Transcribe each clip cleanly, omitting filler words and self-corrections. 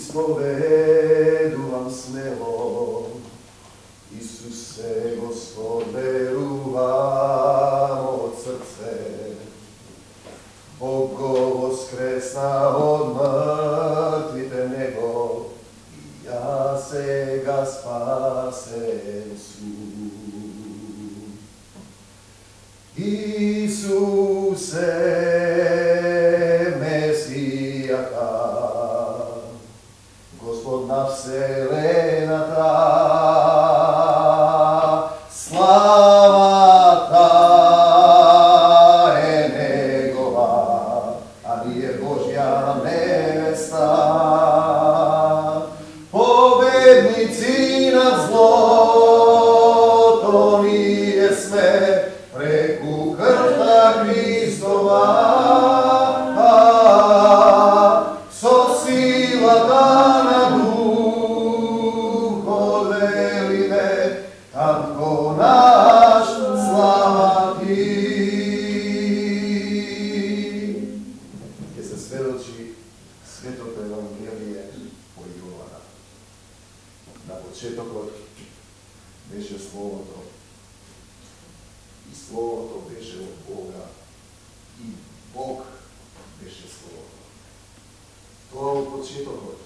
ispovedujem smelo, Isuse, Gospod, verujem od srce. Bog go voskresna od mrtvite nego, i ja se ga spasen su. Isuse, Mesijaka, Gospod na vselenata, slava ta je njegova, a nije Božja nevesta. Pobednici nad zlotom nije sme, preku krta Hristova, so sila dana duh odveli me, tako naš slava ti. Gdje se svedoči svetog evangelije po Jovana. Na početak беше Словото, и Словото беше от Бога, и Бог беше Словото. Тоа от почетокот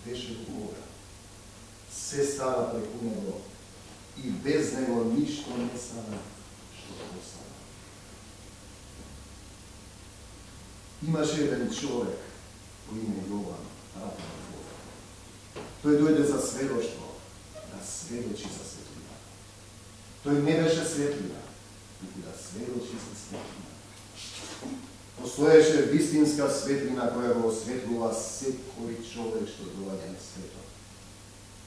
беше от Бога. Се стана преку Него, и без Него ништо не стана што постана. Имаше еден човек по име Јован, раб на Бога. Тој дојде за сведоштво, да сведочи за светлина. Тој не беше светлина, туку да сведочи за светлина. Постоеше вистинска светлина која го осветлува секој човек што доаѓа на светот.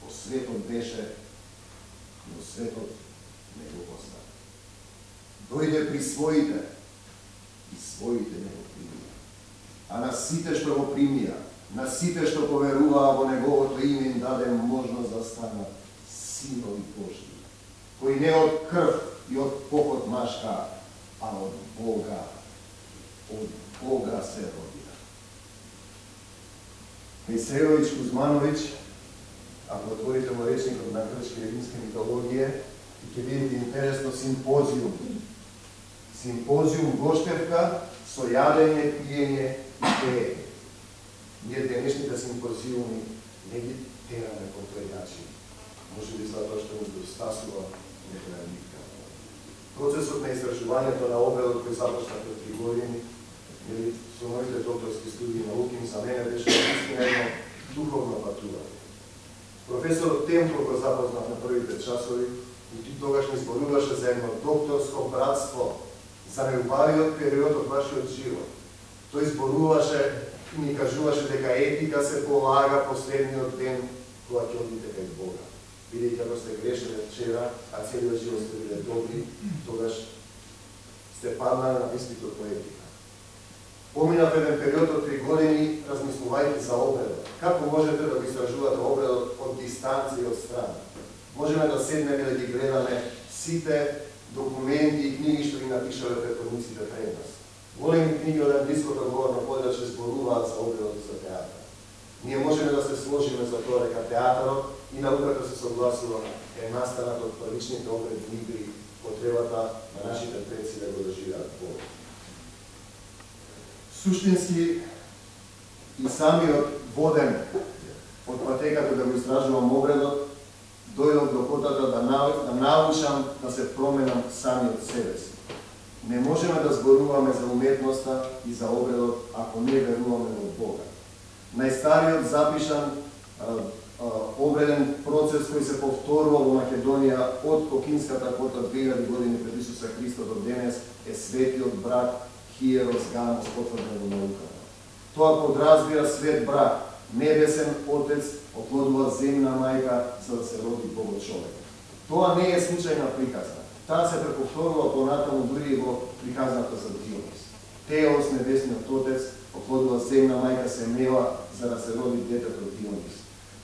По светот беше, но светот не го позна. Дојде при своите, и своите не го примија. А на сите што го примија, на сите што поверуваа во Неговото име им даде можност да станат синови Божји, кои не од крв и од поход машка, а од Бога. Од Бога се родија. Мисеевич Кузманович, ако отворите во речникот на грчка и римска митологија, ќе видите интересно симпозиум. Симпозиум Гоштевка со јадење, пиење и пеење. Ние денешните симпозиуми не ги тераме по тој начин. Може би затоа што ни достасува некоја нитка. Процесот на истражувањето на обредот кој започна пред 3 години, или со моите докторски студии науки, за мене беше наистина едно духовно патување. Професорот Темпо го запознав на првите часови и тогаш ни зборуваше за едно докторско братство, за неубавиот период од вашиот живот. Тој зборуваше и ни кажуваше дека етика се полага последниот ден кога ќе одите кај Бога. Бидејќи ако сте грешеле вчера, а целиот живот сте биле добри, тогаш сте паднале на испитот по етика. Поминав еден период од 3 години размислувајќи за обредот. Како можете да го истражувате обредот од дистанција и од страна? Можеме да седнеме да ги гледаме сите документи и книги што ги напишале претходниците пред нас. Големи книги од англиското говорно подрачје зборуваат за обредот и за театар. Ние можеме да се сложиме за тоа дека театарот и науката се согласува е настанат од првичните обредни игри, потребата на нашите предци да го доживеат Бог. Суштински и самиот воден од патеката да го истражувам обредот, дојдов до котата да научам да се променам самиот себе си. Не можеме да зборуваме за уметноста и за обредот ако не веруваме во Бога. Најстариот запишан обреден процес кој се повторува во Македонија од Кокинската кота 2000 години пред Исуса Христа до денес е светиот брак Хиерос Ганос, потврден во науката. Тоа подразбира свет брак, небесен Отец оплодува земна мајка за да се роди Бого човек. Тоа не е случајна приказна. Таа се преповторува понатаму дури и во приказната за Дионис. Теос, небесниот Отец, оплодува земна мајка Семела за да се роди детето Дионис.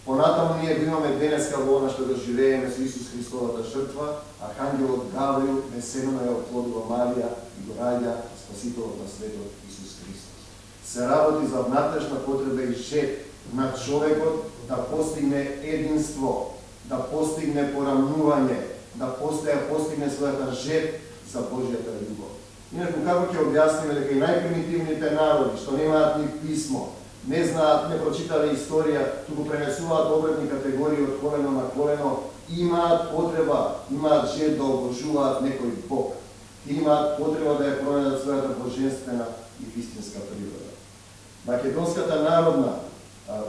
Понатаму ние го имаме денеска во она што го живееме со Исус Христовата жртва, архангелот Гавриил несемено ја оплодува Марија и го раѓа Спасителот на светот Исус Христос. Се работи за внатрешна потреба и жет на човекот да постигне единство, да постигне порамнување, да постигне својата жеп за Божјата љубов. Инаку, како ќе објасниме дека и најпримитивните народи, што немаат ни писмо, не знаат, не прочитале историја, туку пренесуваат обредни категории од колено на колено, имаат потреба, имаат жел да обожуваат некој Бог. И имаат потреба да ја променат својата божествена и вистинска природа. Македонската народна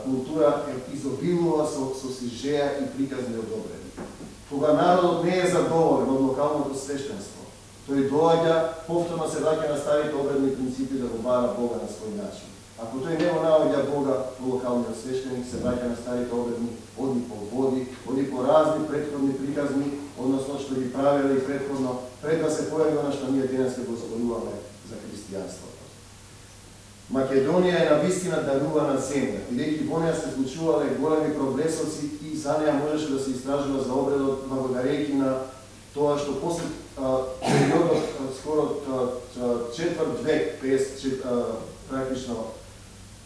култура изобилува со сижеја и приказни од обреди. Кога народот не е задоволен од локалното свештенство, тој доаѓа, повторно се враќа на старите обредни принципи да го бара Бога на свој начин. Ако тој не го наоѓа Бога во локалниот свештеник, се враќа на старите обредни, оди по води, оди по разни претходни приказни, односно што ги правеле и претходно, пред да се појави она што ние денес го зборуваме за христијанството. Македонија е навистина дарувана земја, бидејќи во неја се случувале големи прогресоци и за неја можеше да се истражува за обредот благодарејќи на тоа што после периодот скоро четврт век, практично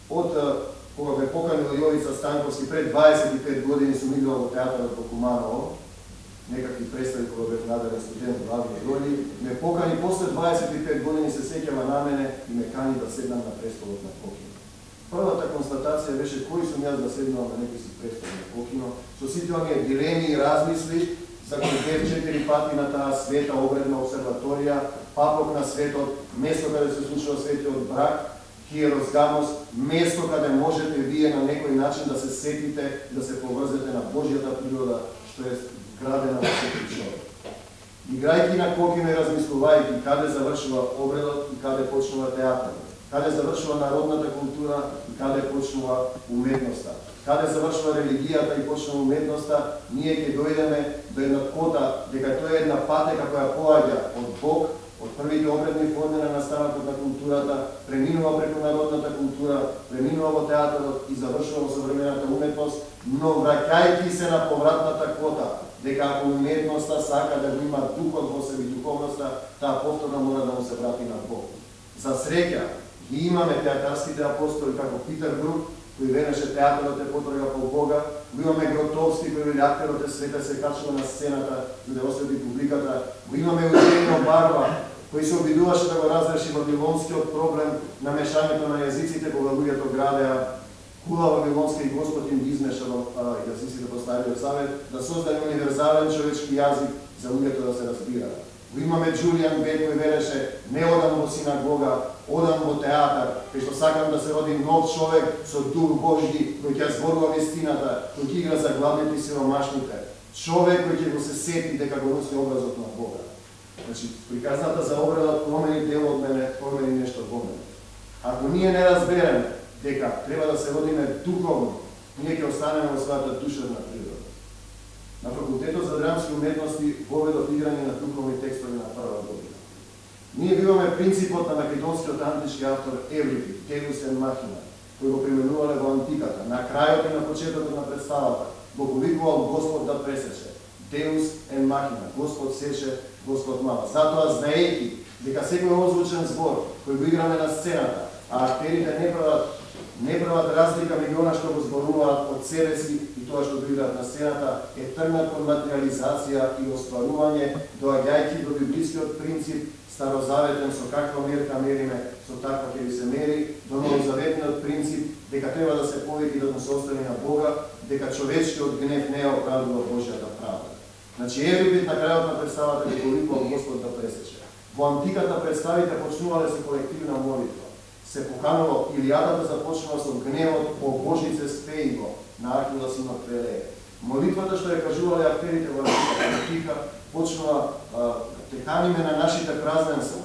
од кога ме поканил Јовица Станковски пред 25 години сум играл во театарот во Куманово, некакви представи кога бев надарен студент во главни роли, ме покани после 25 години се сеќава на мене и ме кани да седнам на престолот на Покино. Првата констатација беше кој сум јас да седнам на некој си престол на Покино, со сите оние дилеми и размисли за кој бев 4 пати на таа света обредна обсерваторија, папок на светот, место каде се случува светиот брак, Хиерос Гамос, место каде можете вие на некој начин да се сетите, да се поврзете на Божјата природа, што е градена во секој човек. Играјќи на Покино и размислувајќи каде завршува обредот и каде почнува театарот, каде завршува народната култура и каде почнува уметноста, каде завршува религијата и почнува уметноста, ние ќе дојдеме до една кота дека тоа е една патека која поаѓа од Бог, од првите обредни форми на настанокот на културата, преминува преку народната култура, преминува во театарот и завршува во современата уметност, но враќајќи се на повратната кота, дека ако уметноста сака да го има духот во себе и духовноста, таа повторно мора да му се врати на Бог. За среќа, ги имаме театарските апостоли како Питер Брук, кој велеше театарот е потрага по Бога, го имаме Гротовски, кој вели актерот е света, се качува на сцената за да освети публиката, го имаме Еуженио Барба, кој се обидуваше да го разреши вавилонскиот проблем на мешањето на јазиците кога луѓето градеа кула вавилонска и Господ им ги измеша јазиците по Стариот Завет, да создаде универзален човечки јазик за луѓето да се разбираат. Го имаме Џулијан Бек кој велеше не одам во синагога, одам во театар, кај што сакам да се роди нов човек со дух Божји, кој ќе зборува вистината, кој ќе игра за гладните и сиромашните, човек кој ќе го се сети дека го носи образот на Бога. Значи, приказната за обредот промени дел од мене, промени нешто во мене. Ако ние не разбереме дека треба да се родиме духовно, ние ќе останеме во својата душевна природа. На факултетот за драмски уметности воведов играње на духовни текстови на прва година. Ние биваме принципот на македонскиот антички автор Еврипид, Deus en machina, кој го применувале во антиката. На крајот и на почетокот на представата го повикувал Господ да пресече. Deus en machina, Господ сече, Господ мава. Затоа знаејќи дека секој озвучен збор кој го играме на сцената, а актерите не прават разлика меѓу она што го зборуваат од себе си и тоа што го играат на сцената, е тргнат кон материализација и остварување, доаѓајќи до библискиот принцип старозаветен со каква мерка мериме, со таква ќе ви се мери, до новозаветниот принцип дека треба да се повеќе да му се остави на Бога, дека човечкиот гнев не оправдува Божјата правда. Значи Еврипид на крајот на представата го повикувал Господ да пресече. Во антиката представите почнувале со колективна молитва. Се поканало Илијадата започнува со гневот о Божице спеиго на Ахила синот Пелеј. Молитвата што ја кажувале актерите во антика почнува теканиме на нашите празненства.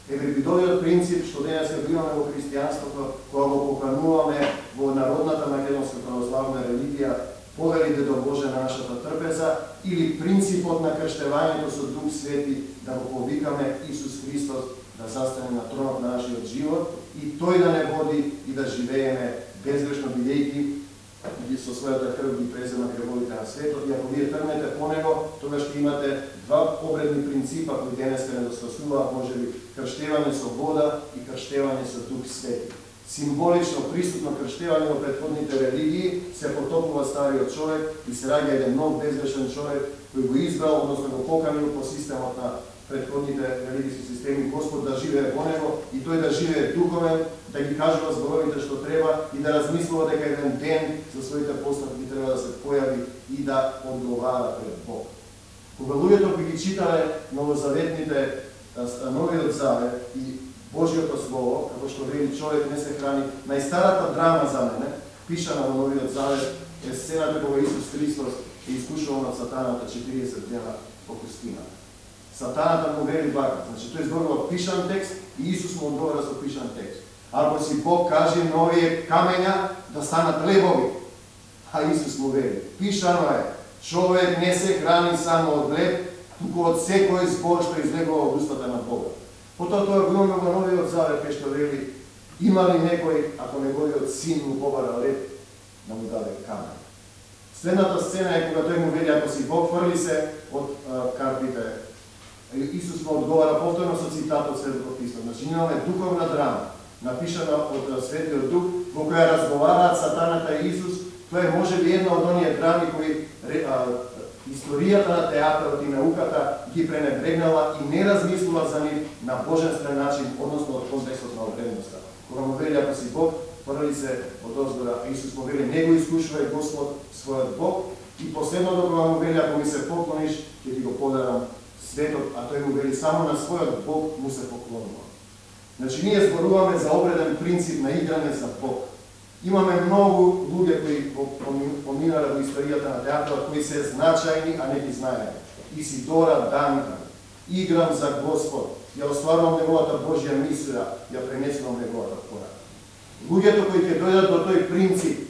Еврипидовиот принцип што денес го имаме во христијанството, кога го покануваме во народната македонска православна религија, повели Дедо Боже на нашата трпеза, или принципот на крштевањето со Дух Свети, да го повикаме Исус Христос да застане на тронот на нашиот живот и тој да не води и да живееме безгрешно, бидејќи со својата крв ги презема крвовите на светот. И ако вие тргнете по него, тогаш ќе имате два обредни принципа кои денеска недостасуваат, можеби крштевање со вода и крштевање со Дух Свети. символично присутно крштевање во претходните религии, се потопува стариот човек и се раѓа еден нов безгрешен човек кој го избрал, односно го поканил по системот на претходните религиски системи Господ да живее во него и тој да живее духовен, да ги кажува зборовите што треба и да размислува дека еден ден за своите постапки треба да се појави и да одговара пред Бог. Кога луѓето би ги читале новозаветните Новиот Завет и Божјото Слово, како што вели човек не се храни, најстарата драма за мене, пишана во Новиот Завет, е сцената кога Исус Христос е искушуван од сатаната 40 дена по пустината. Сатаната му вели вака, значи тој зборува пишан текст и Исус му одговара со пишан текст. Ако си Бог каже на овие камења да станат лебови, а Исус му вели, пишано е, човек не се храни само од леб, туку од секој збор што излегува од устата на Бога. Потоа тоа го имаме во Новиот Завет, кај што вели, има ли некој, ако неговиот син му побара леб, да му даде камен. Следната сцена е кога тој му вели, ако си Бог, фрли се од карпите. Исус му одговара повторно со цитат од Светото Писмо. Значи, имаме духовна драма, напишана од Светиот Дух, во која разговараат сатаната и Исус. Тоа е можеби една од оние драми кои историјата на театарот и науката ги пренебрегнала и не размислува за нив на божествен начин, односно од контекстот на одредноста. Кога му вели, ако си Бог, фрли се од озгора, а Исус му вели, не го искушувај Господ својот Бог, и последното кога му вели, ако ми се поклониш, ќе ти го подарам светот, а тој му вели, само на својот Бог му се поклонува. Значи, ние зборуваме за обреден принцип на играње за Бог. Имаме многу луѓе кои поминале во историјата на театарот, кои се значајни, а не ги знаеме. Исидора Данка, играм за Господ, ја остварувам неговата Божја мисија, ја пренесувам неговата порака. Луѓето кои ќе дојдат до тој принцип,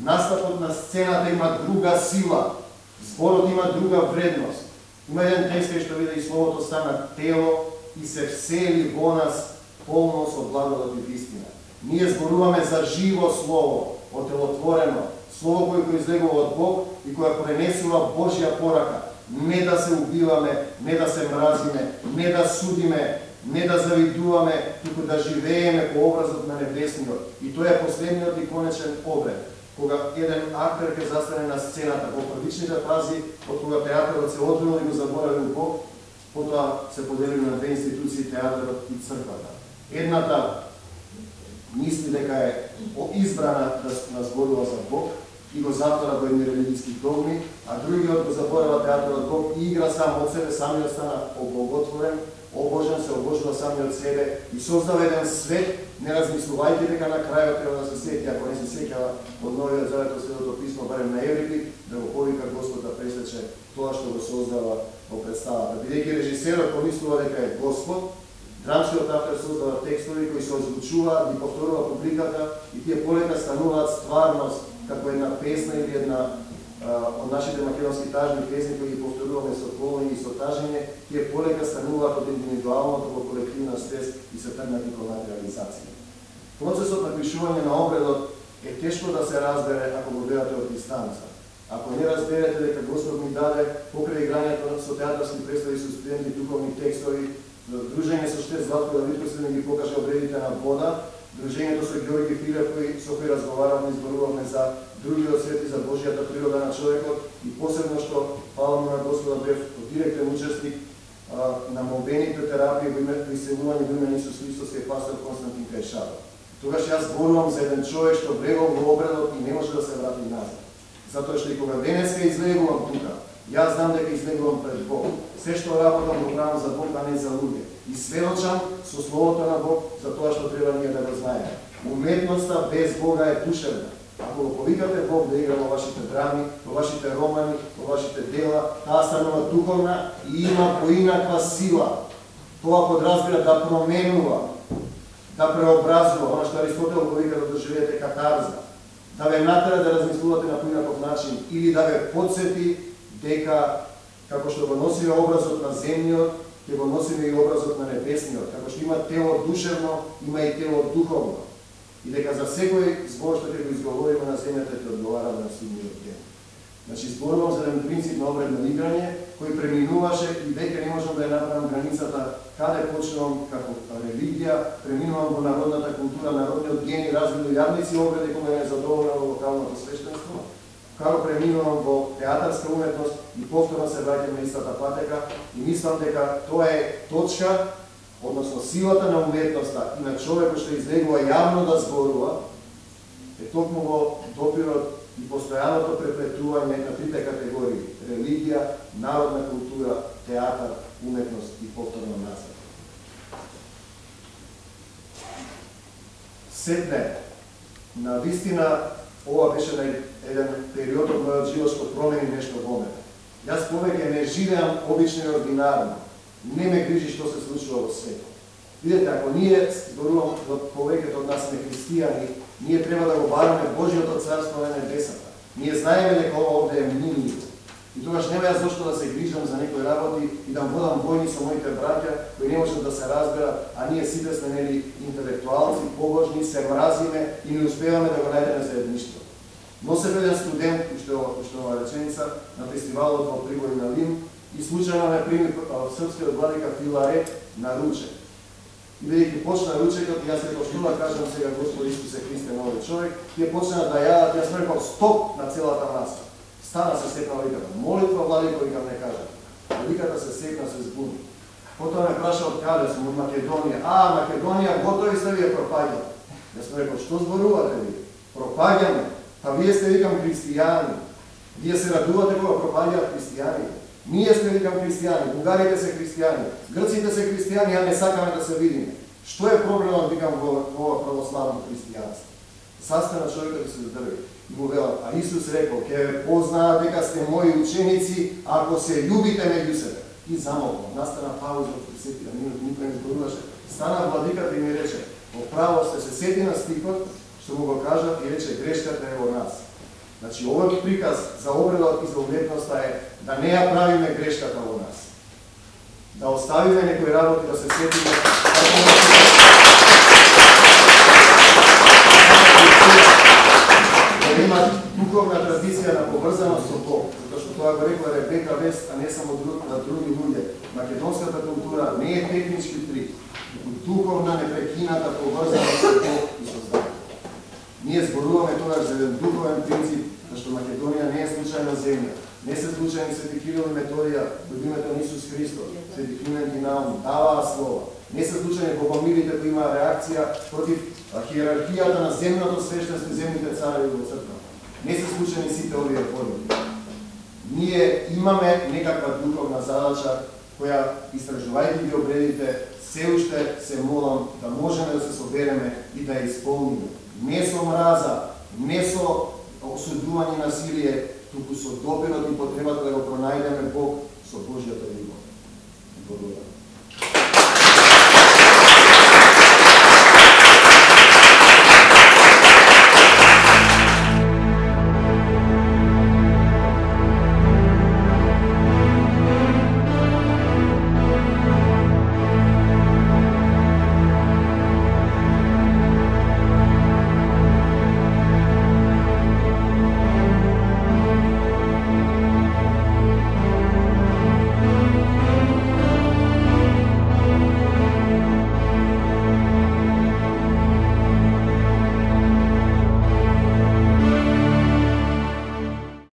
настапот на сцената има друга сила, зборот има друга вредност. Има еден текст кај што види и Словото стана тело и се всели во нас полно со благодат и вистина. Ние зборуваме за живо Слово, отелотворено, Слово кој излегува од Бог и која пренесува Божја порака. Не да се убиваме, не да се мразиме, не да судиме, не да завидуваме, туку да живееме по образот на небесниот. И тоа е последниот и конечен обред. Кога еден актер ќе застане на сцената, во првичните фази, од кога театарот се одвинал и го заборавил Бог, потоа се поделили на две институции, театарот и црквата. Едната мисли дека е избрана да зборува за Бог и го затвора во едни религиски догми, а другиот го заборава театарот Бог и игра сам од себе, самиот стана обоготворен, обожен, се обожува самиот себе и создава еден свет, не размислувајќи дека на крајот треба да се сеќа, ако не се сеќава од Новиот Завет од Светото Писмо, барем на Еврипи, да го повика Господ да пресече тоа што го создава во представата. Бидејќи режисерот помислува дека е Господ, драмскиот автор создава текстови кои се озвучуваат, ги повторува публиката и тие полека стануваат стварност, како една песна или една од нашите македонски тажни песни кои ги повторуваме со колоњи и со тажење, тие полека стануваат од индивидуалното во колективна свест и се тргнати кон материализација. Процесот на пишување на обредот е тешко да се разбере ако го гледате од дистанца. Ако не разберете дека Господ ми даде покрај играњето со театарски представи со студенти духовни текстови, дружење со Штет Златко Давидко се ми ги покаже обредите на вода, дружењето со Георги Филев со кој разговаравме, изборувавме за другиот свет и за Божјата природа на човекот и посебно што, фала му на Господа, бев директен учесник на молбените терапии во име приселување во име на Исус Христос е пастор Константин Кајшаров. Тогаш јас зборувам за еден човек што влегол во обредот и не може да се врати назад. Затоа што и кога денеска излегувам тука, јас знам дека излегувам пред Бог. Се што работам го правам за Бог, а не за луѓе. И сведочам со Словото на Бог за тоа што треба ние да го знаеме. Уметноста без Бога е душевна. Ако го повикате Бог да игра во вашите драми, во вашите романи, во вашите дела, таа станува духовна и има поинаква сила. Тоа подразбира да променува, да преобразува, она што Аристотел го вика да доживеете катарза, да ве натера да размислувате на поинаков начин или да ве подсети дека како што го носиме образот на земјиот, ќе го носиме и образот на небесниот. Како што има тело душевно, има и тело духовно. И дека за секој збор што ќе го изговориме на земјата ќе одговараме на судниот ден. Значи, зборувам за еден принцип на обредно играње, кој преминуваше и веќе не можам да ја направам границата каде почнувам како религија, преминувам во народната култура, народниот гени, развили јавници обреди кога е задоволено во локалното свештенство, како преминувам во театарска уметност и повторно се враќам на истата патека и мислам дека тоа е точка, односно силата на уметноста и на човекот што излегува јавно да зборува, е токму во допирот и постојаното преплетување на трите категории – религија, народна култура, театар, уметност и повторно назад. Сетне, на вистина, ова беше на еден период од мојот живот што промени нешто во мене. Јас повеќе не живеам обично и ординарно. Не ме грижи што се случува во светот. Видете, ако ние зборувам повеќето од нас сме христијани, ние треба да го бараме Божјото царство на небесата. Ние знаеме дека ова овде е минимум. И тогаш нема јас зошто да се грижам за некои работи и да водам војни со моите браќа кои не можат да се разберат, а ние сите сме нели интелектуалци, побожни, се мразиме и не успеваме да го најдеме заедништво. Но се еден студент, уште ова реченица, на фестивалот во Прибој на Лим и случајно ме прими српскиот владика Филарет на ручек. И бидејќи почна ручекот, јас рекол што да кажам сега Господи Исусе Христе на овој човек, тие почна да јадат, јас рекол стоп на целата маса. Стана се секна виката, молитва владико и не кажа. Виката се секна, се збуни. Потоа ме праша од каде сум, од Македонија. Македонија, готови сте вие пропаѓате. Јас рекол, што зборувате ви? Пропаѓаме. Па вие сте, викам, христијани. Вие се радувате кога пропаѓаат христијани. Ние сме, викам, христијани, бугарите се христијани, грците се христијани, а не сакаме да се видиме. Што е проблемот, викам, во ова православно христијанство? Састана човекот да се задрви. И му велат, а Исус рекол, ќе познаат дека сте мои ученици, ако се љубите меѓу себе. И замолкна, настана пауза од 30 минути, никој не зборуваше. Стана владиката и ми рече, во право сте се сети на стихот, што му го кажат и рече, грешката е во нас. Значи, овој приказ за обредот и за уметноста е да не ја правиме грешката во нас. Да оставиме некои работи, да се сетиме да има духовна традиција на поврзаност со Бог, затоа што тоа го рекла Ребека Вест, а не само на други луѓе. Македонската култура не е технички трик, туку духовна непрекината поврзаност со Бог и со зданието. Ние зборуваме тогаш за еден духовен принцип, зашто Македонија не е случајна земја. Не се случајни Свети Кирил и Методија, любимето на Исус Христос, Свети Климент и Наум, даваа слова. Не се случајни богомилите кои имаа реакција против хиерархијата на земното свештенство и земните цареви во црквата. Не се случајни сите овие подвиги. Ние имаме некаква духовна задача која, истражувајќи ги обредите, се уште се молам да можеме да се собереме и да ја исполниме. Не со мраза, не со осудување насилие, туку со допирот и потребата да го пронајдеме Бог со Божјата љубов. Благодарам.